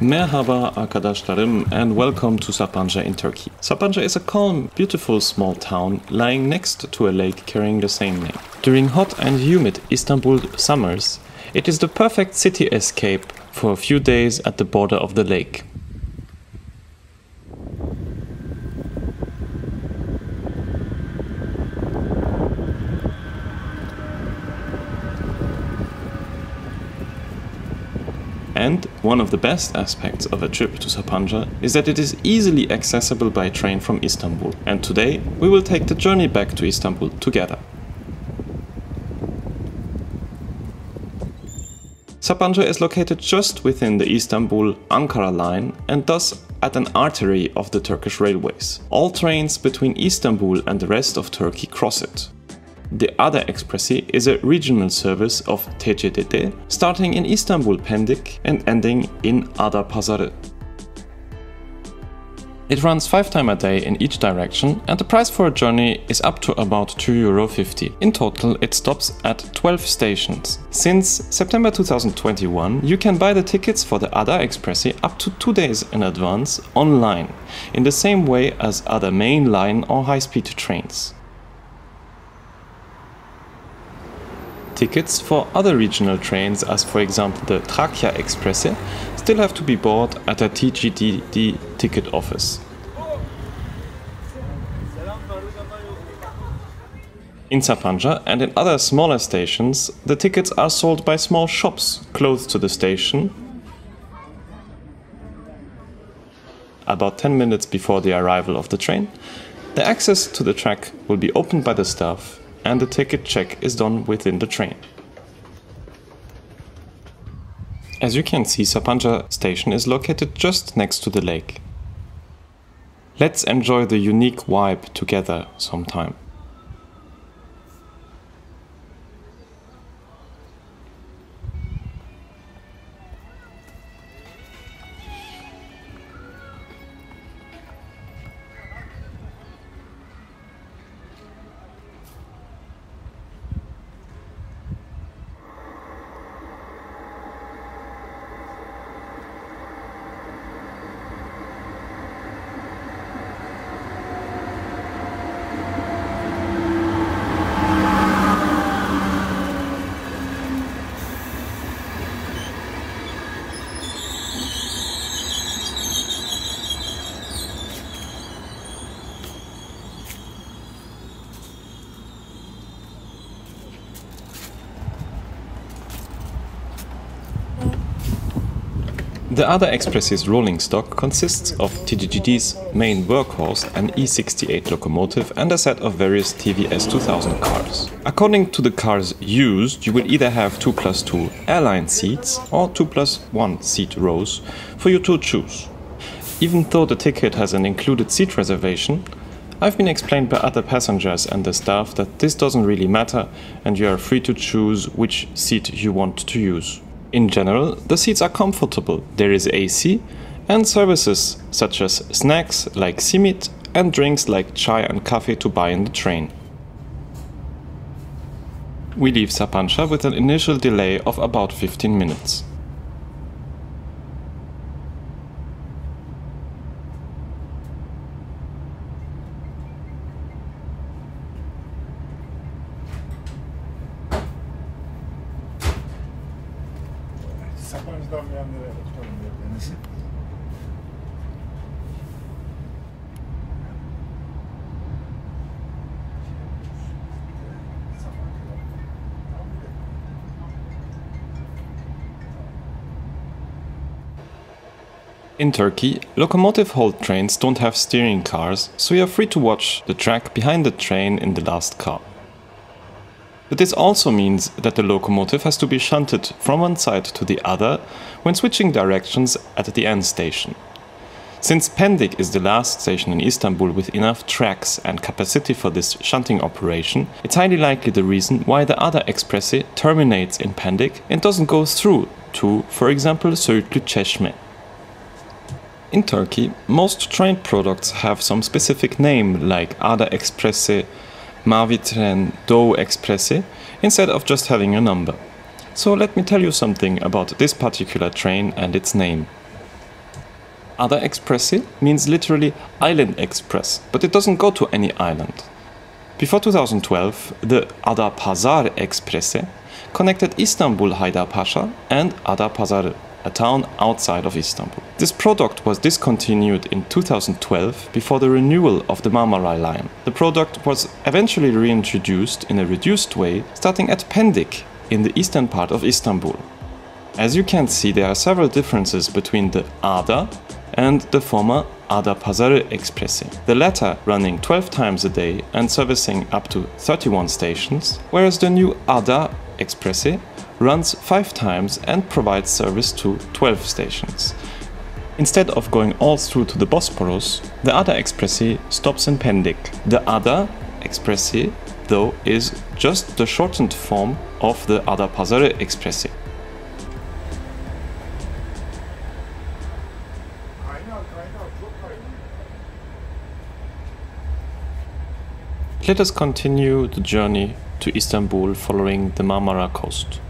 Merhaba arkadaşlarım and welcome to Sapanca in Turkey. Sapanca is a calm, beautiful small town lying next to a lake carrying the same name. During hot and humid Istanbul summers, it is the perfect city escape for a few days at the border of the lake. And one of the best aspects of a trip to Sapanca is that it is easily accessible by train from Istanbul. And today we will take the journey back to Istanbul together. Sapanca is located just within the Istanbul-Ankara line and thus at an artery of the Turkish railways. All trains between Istanbul and the rest of Turkey cross it. The Ada Ekspresi is a regional service of TCDD, starting in Istanbul Pendik and ending in Adapazarı. It runs 5 times a day in each direction and the price for a journey is up to about €2.50. In total it stops at 12 stations. Since September 2021 you can buy the tickets for the Ada Ekspresi up to 2 days in advance online, in the same way as other main line or high-speed trains. Tickets for other regional trains, as for example the Trakya Ekspresi, still have to be bought at a TGDD ticket office. In Sapanca and in other smaller stations, the tickets are sold by small shops close to the station, about 10 minutes before the arrival of the train. The access to the track will be opened by the staff and the ticket check is done within the train. As you can see, Sapanca station is located just next to the lake. Let's enjoy the unique vibe together sometime. The Ada Ekspresi's rolling stock consists of TGD's main workhorse, an E68 locomotive and a set of various TVS 2000 cars. According to the cars used, you will either have 2+2 airline seats or 2+1 seat rows for you to choose. Even though the ticket has an included seat reservation, I've been explained by other passengers and the staff that this doesn't really matter and you are free to choose which seat you want to use. In general, the seats are comfortable, there is AC, and services such as snacks like simit and drinks like chai and coffee to buy in the train. We leave Sapanca with an initial delay of about 15 minutes. Sapanca'dan bir yerlere tutalım birbirinizi. In Turkey, locomotive-hauled trains don't have steering cars, so you are free to watch the track behind the train in the last car. But this also means that the locomotive has to be shunted from one side to the other when switching directions at the end station. Since Pendik is the last station in Istanbul with enough tracks and capacity for this shunting operation, it's highly likely the reason why the Ada Ekspresi terminates in Pendik and doesn't go through to, for example, Söğütlü Çeşme. In Turkey, most train products have some specific name like Ada Ekspresi, Mavi Tren, Doğu Ekspresi, instead of just having a number. So let me tell you something about this particular train and its name. Ada Expressi means literally Island Express, but it doesn't go to any island. Before 2012, the Adapazarı Expressi connected Istanbul Haydarpaşa and Adapazarı, a town outside of Istanbul. This product was discontinued in 2012 before the renewal of the Marmaray line. The product was eventually reintroduced in a reduced way, starting at Pendik in the eastern part of Istanbul. As you can see, there are several differences between the Ada and the former Adapazarı Expressi, the latter running 12 times a day and servicing up to 31 stations, whereas the new Ada Expressi runs 5 times and provides service to 12 stations. Instead of going all through to the Bosporus, the Ada Expressi stops in Pendik. The Ada Expressi, though, is just the shortened form of the Adapazarı Expressi. Let us continue the journey to Istanbul following the Marmara coast.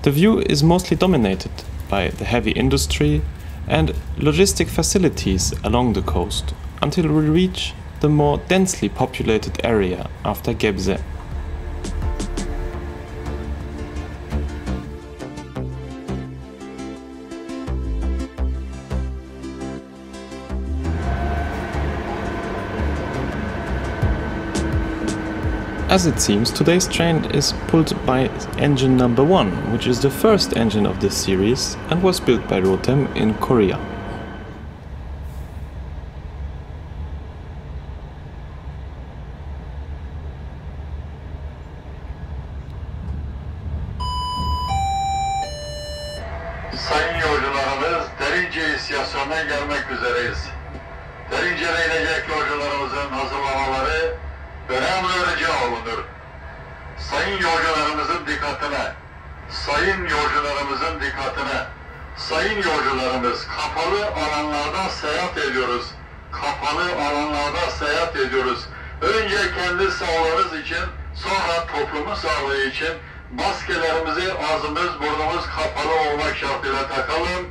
The view is mostly dominated by the heavy industry and logistic facilities along the coast until we reach the more densely populated area after Gebze. As it seems, today's train is pulled by engine number 1, which is the first engine of this series and was built by Rotem in Korea. Sayın yolcularımız, Derince istasyonuna gelmek üzereyiz. Derince'ye inecek yolcularımızın hazırlamaları önemli rica olunur. Sayın yolcularımızın dikkatine, sayın yolcularımızın dikkatine, sayın yolcularımız, kapalı alanlarda seyahat ediyoruz. Kapalı alanlarda seyahat ediyoruz. Önce kendi sağlığınız için, sonra toplumun sağlığı için maskelerimizi ağzımız, burnumuz kapalı olmak şartıyla takalım.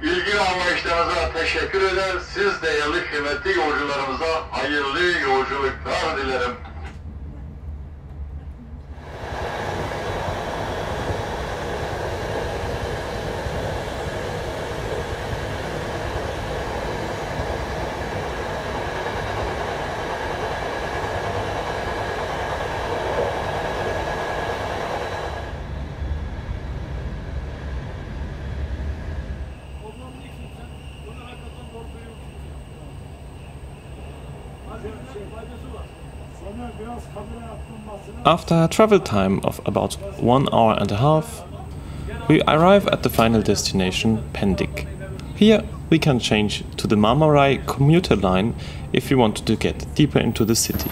İlgi anlayışlarınıza teşekkür eder. Siz değerli kıymetli yolcularımıza hayırlı yolculuklar dilerim. After a travel time of about 1 hour and a half, we arrive at the final destination, Pendik. Here we can change to the Marmaray commuter line if we want to get deeper into the city.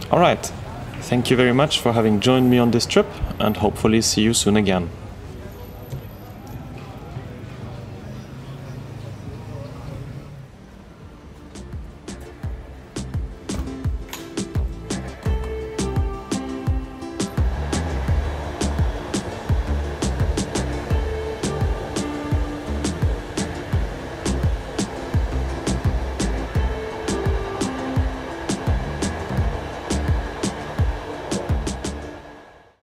Alright, thank you very much for having joined me on this trip and hopefully see you soon again.